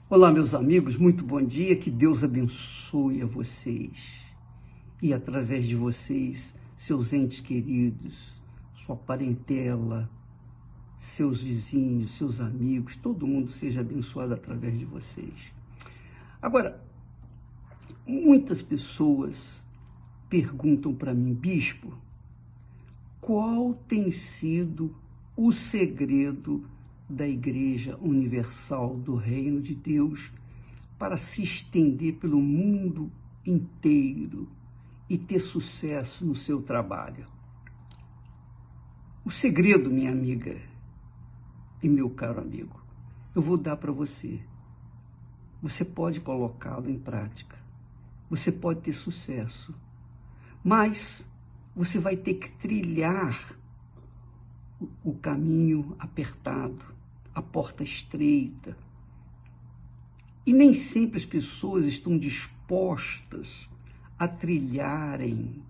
Olá, meus amigos, muito bom dia, que Deus abençoe a vocês e através de vocês, seus entes queridos, sua parentela, seus vizinhos, seus amigos, todo mundo seja abençoado através de vocês. Agora, muitas pessoas perguntam para mim, bispo, qual tem sido o segredo da Igreja Universal do Reino de Deus para se estender pelo mundo inteiro e ter sucesso no seu trabalho? O segredo, minha amiga e meu caro amigo, eu vou dar para você. Você pode colocá-lo em prática. Você pode ter sucesso. Mas você vai ter que trilhar o caminho apertado, a porta estreita. E nem sempre as pessoas estão dispostas a trilharem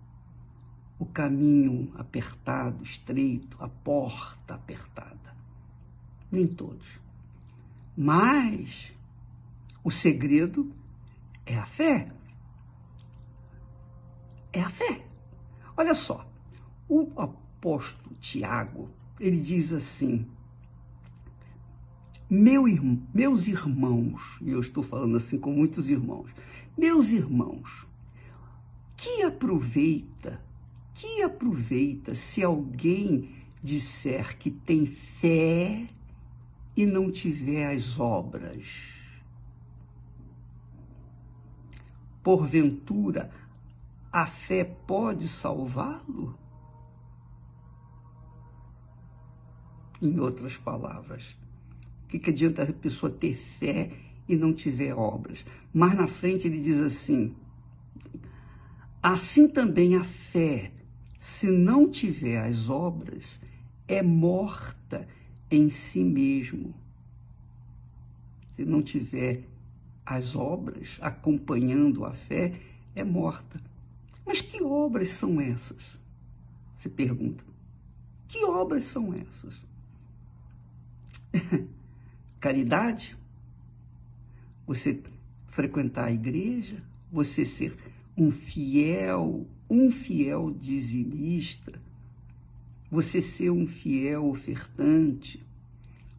o caminho apertado, estreito, a porta apertada. Nem todos. Mas o segredo é a fé. É a fé. Olha só, o apóstolo Tiago, ele diz assim, meus irmãos, e eu estou falando assim com muitos irmãos, meus irmãos, que aproveita se alguém disser que tem fé e não tiver as obras? Porventura, a fé pode salvá-lo? Em outras palavras, o que adianta a pessoa ter fé e não tiver obras? Mas na frente ele diz assim, assim também a fé, se não tiver as obras, é morta em si mesmo. Se não tiver as obras acompanhando a fé, é morta. Mas que obras são essas? Você pergunta. Que obras são essas? Caridade? Você frequentar a igreja? Você ser um fiel dizimista? Você ser um fiel ofertante?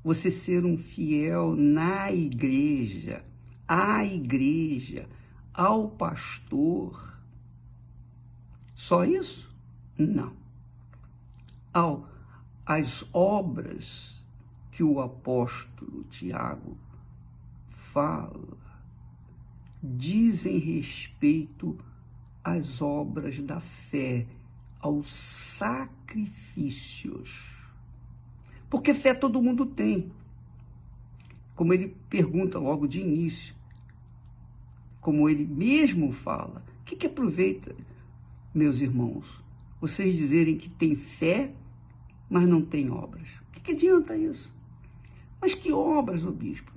Você ser um fiel na igreja, à igreja, ao pastor? Só isso? Não. As obras que o apóstolo Tiago fala dizem respeito às obras da fé, aos sacrifícios. Porque fé todo mundo tem. Como ele pergunta logo de início, como ele mesmo fala, o que aproveita, meus irmãos, vocês dizerem que tem fé, mas não tem obras? O que adianta isso? Mas que obras, ô bispo?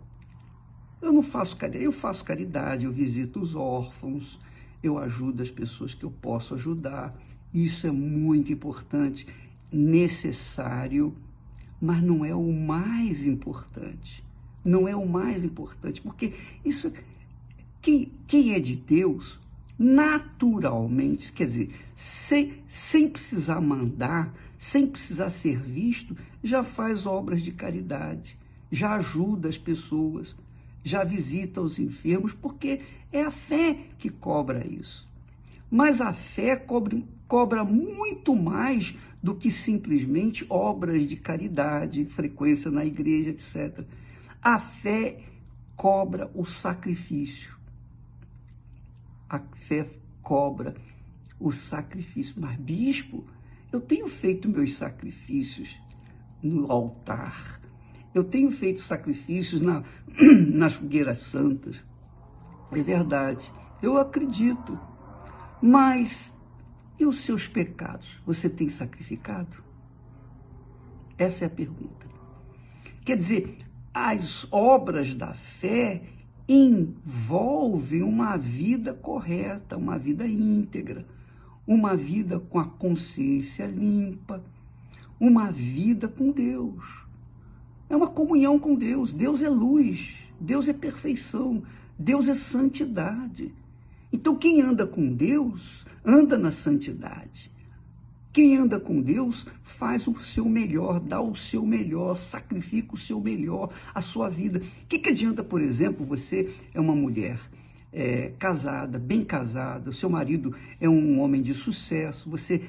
Eu não faço caridade, eu faço caridade, eu visito os órfãos, eu ajudo as pessoas que eu posso ajudar. Isso é muito importante, necessário, mas não é o mais importante. Não é o mais importante, porque isso, quem é de Deus, naturalmente, quer dizer, sem precisar mandar, sem precisar ser visto, já faz obras de caridade, já ajuda as pessoas, já visita os enfermos, porque é a fé que cobra isso. Mas a fé cobra muito mais do que simplesmente obras de caridade, frequência na igreja, etc. A fé cobra o sacrifício. A fé cobra o sacrifício. Mas, bispo, eu tenho feito meus sacrifícios no altar. Eu tenho feito sacrifícios nas fogueiras santas. É verdade, eu acredito. Mas, e os seus pecados? Você tem sacrificado? Essa é a pergunta. Quer dizer, as obras da fé envolvem uma vida correta, uma vida íntegra, uma vida com a consciência limpa, uma vida com Deus. É uma comunhão com Deus. Deus é luz. Deus é perfeição, Deus é santidade. Então quem anda com Deus, anda na santidade. Quem anda com Deus faz o seu melhor, dá o seu melhor, sacrifica o seu melhor, a sua vida. O que adianta, por exemplo, você é uma mulher casada, bem casada, o seu marido é um homem de sucesso, você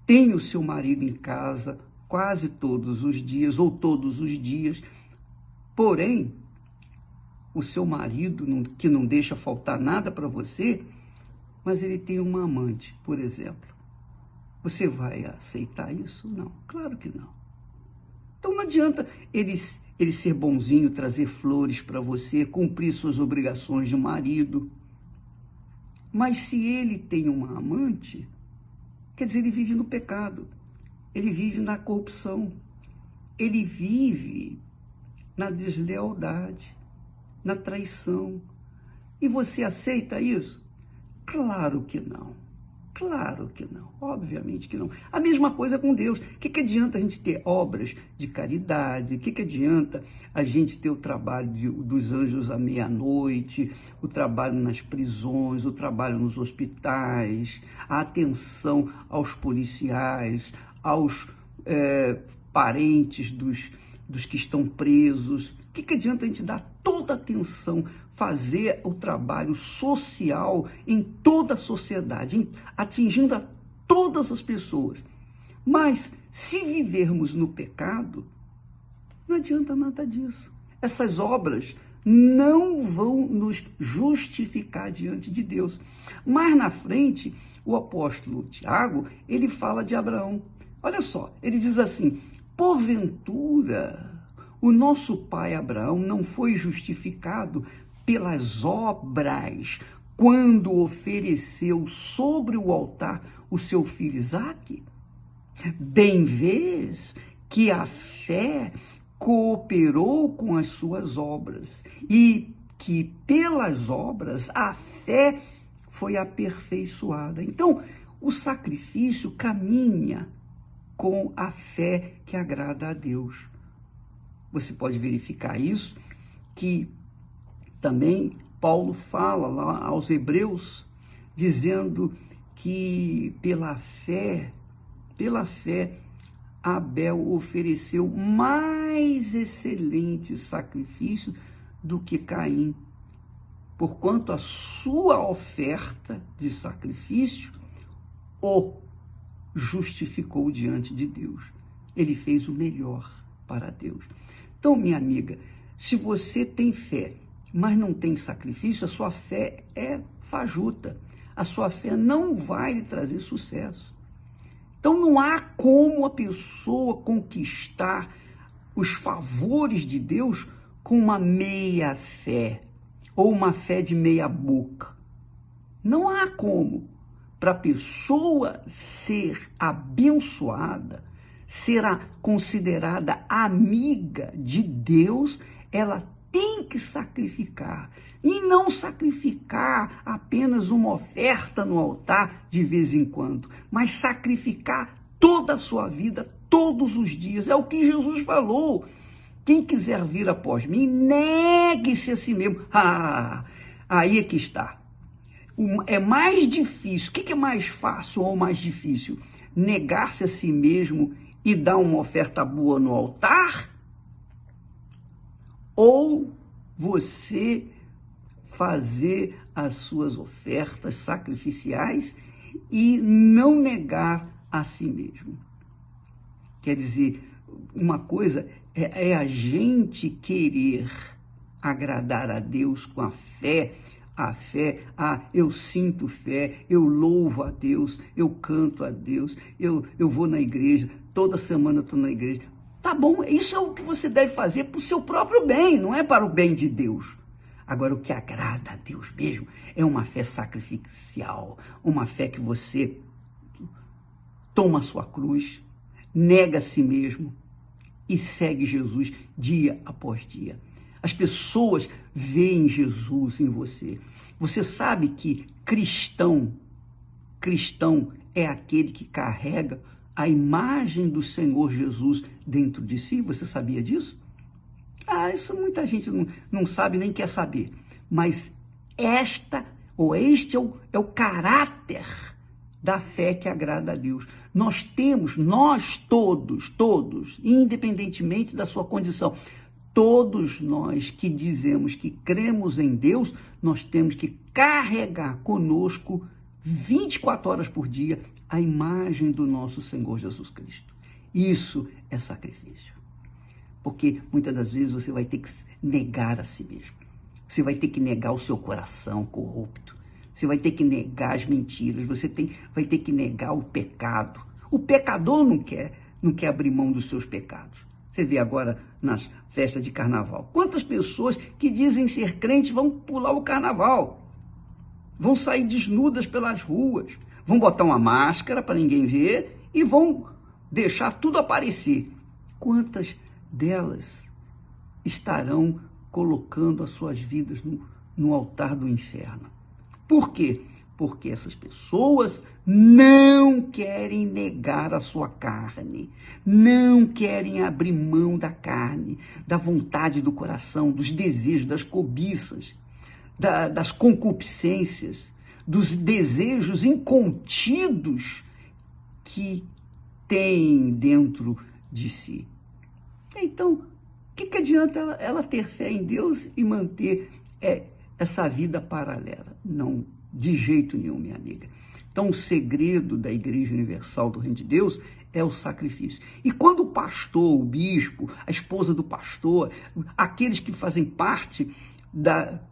tem o seu marido em casa quase todos os dias ou todos os dias, porém, o seu marido, que não deixa faltar nada para você, mas ele tem uma amante, por exemplo. Você vai aceitar isso? Não, claro que não. Então não adianta ele ser bonzinho, trazer flores para você, cumprir suas obrigações de marido. Mas se ele tem uma amante, quer dizer, ele vive no pecado, ele vive na corrupção, ele vive na deslealdade, na traição. E você aceita isso? Claro que não. Claro que não, obviamente que não. A mesma coisa com Deus. O que adianta a gente ter obras de caridade? O que adianta a gente ter o trabalho dos anjos à meia-noite, o trabalho nas prisões, o trabalho nos hospitais, a atenção aos policiais, aos parentes dos que estão presos? O que adianta a gente dar toda a atenção, fazer o trabalho social em toda a sociedade, atingindo a todas as pessoas? Mas se vivermos no pecado, não adianta nada disso. Essas obras não vão nos justificar diante de Deus. Mais na frente, o apóstolo Tiago, ele fala de Abraão. Olha só, ele diz assim: porventura, o nosso pai Abraão não foi justificado pelas obras quando ofereceu sobre o altar o seu filho Isaque? Bem vês que a fé cooperou com as suas obras e que pelas obras a fé foi aperfeiçoada. Então, o sacrifício caminha com a fé que agrada a Deus. Você pode verificar isso, que também Paulo fala lá aos Hebreus, dizendo que pela fé, Abel ofereceu mais excelente sacrifício do que Caim, porquanto a sua oferta de sacrifício o justificou diante de Deus. Ele fez o melhor para Deus. Então, minha amiga, se você tem fé, mas não tem sacrifício, a sua fé é fajuta. A sua fé não vai lhe trazer sucesso. Então, não há como a pessoa conquistar os favores de Deus com uma meia fé ou uma fé de meia boca. Não há como. Para a pessoa ser abençoada, será considerada amiga de Deus, ela tem que sacrificar. E não sacrificar apenas uma oferta no altar de vez em quando, mas sacrificar toda a sua vida, todos os dias. É o que Jesus falou. Quem quiser vir após mim, negue-se a si mesmo. Aí é que está. É mais difícil. O que é mais fácil ou mais difícil? Negar-se a si mesmo e dar uma oferta boa no altar? Ou você fazer as suas ofertas sacrificiais e não negar a si mesmo? Quer dizer, uma coisa é a gente querer agradar a Deus com a fé, eu sinto fé, eu louvo a Deus, eu canto a Deus, eu vou na igreja, toda semana eu estou na igreja. Tá bom, isso é o que você deve fazer para o seu próprio bem, não é para o bem de Deus. Agora, o que agrada a Deus mesmo é uma fé sacrificial, uma fé que você toma a sua cruz, nega a si mesmo e segue Jesus dia após dia. As pessoas veem Jesus em você. Você sabe que cristão é aquele que carrega a imagem do Senhor Jesus dentro de si? Você sabia disso? Ah, isso muita gente não sabe nem quer saber. Mas este é o caráter da fé que agrada a Deus. Nós todos, independentemente da sua condição, todos nós que dizemos que cremos em Deus, nós temos que carregar conosco 24 horas por dia a imagem do nosso Senhor Jesus Cristo. Isso é sacrifício. Porque muitas das vezes você vai ter que negar a si mesmo. Você vai ter que negar o seu coração corrupto. Você vai ter que negar as mentiras. Vai ter que negar o pecado. O pecador não quer abrir mão dos seus pecados. Você vê agora nas festas de carnaval. Quantas pessoas que dizem ser crentes vão pular o carnaval? Vão sair desnudas pelas ruas. Vão botar uma máscara para ninguém ver e vão deixar tudo aparecer. Quantas delas estarão colocando as suas vidas no altar do inferno? Por quê? Porque essas pessoas não querem negar a sua carne, não querem abrir mão da carne, da vontade do coração, dos desejos, das cobiças, das concupiscências, dos desejos incontidos que tem dentro de si. Então, o que adianta ela ter fé em Deus e manter essa vida paralela? Não, de jeito nenhum, minha amiga. Então, o segredo da Igreja Universal do Reino de Deus é o sacrifício. E quando o pastor, o bispo, a esposa do pastor, aqueles que fazem parte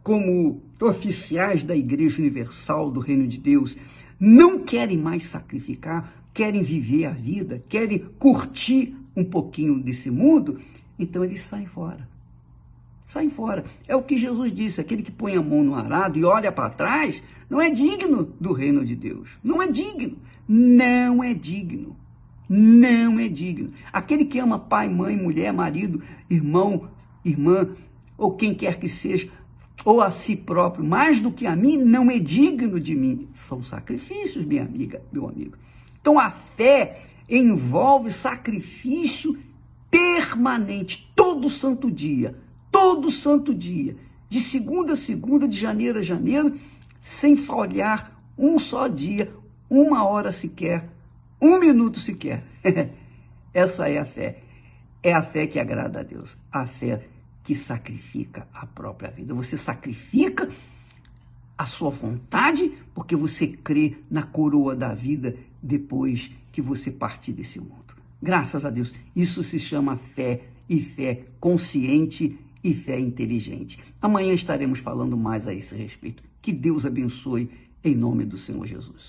como oficiais da Igreja Universal do Reino de Deus, não querem mais sacrificar, querem viver a vida, querem curtir um pouquinho desse mundo, então eles saem fora. Saem fora. É o que Jesus disse, aquele que põe a mão no arado e olha para trás, não é digno do reino de Deus. Não é digno. Não é digno. Não é digno. Aquele que ama pai, mãe, mulher, marido, irmão, irmã, ou quem quer que seja, ou a si próprio, mais do que a mim, não é digno de mim. São sacrifícios, minha amiga, meu amigo. Então a fé envolve sacrifício permanente, todo santo dia, de segunda a segunda, de janeiro a janeiro, sem falhar um só dia, uma hora sequer, um minuto sequer. Essa é a fé que agrada a Deus, a fé que sacrifica a própria vida. Você sacrifica a sua vontade porque você crê na coroa da vida depois que você partir desse mundo. Graças a Deus, isso se chama fé, e fé consciente e fé inteligente. Amanhã estaremos falando mais a esse respeito. Que Deus abençoe em nome do Senhor Jesus.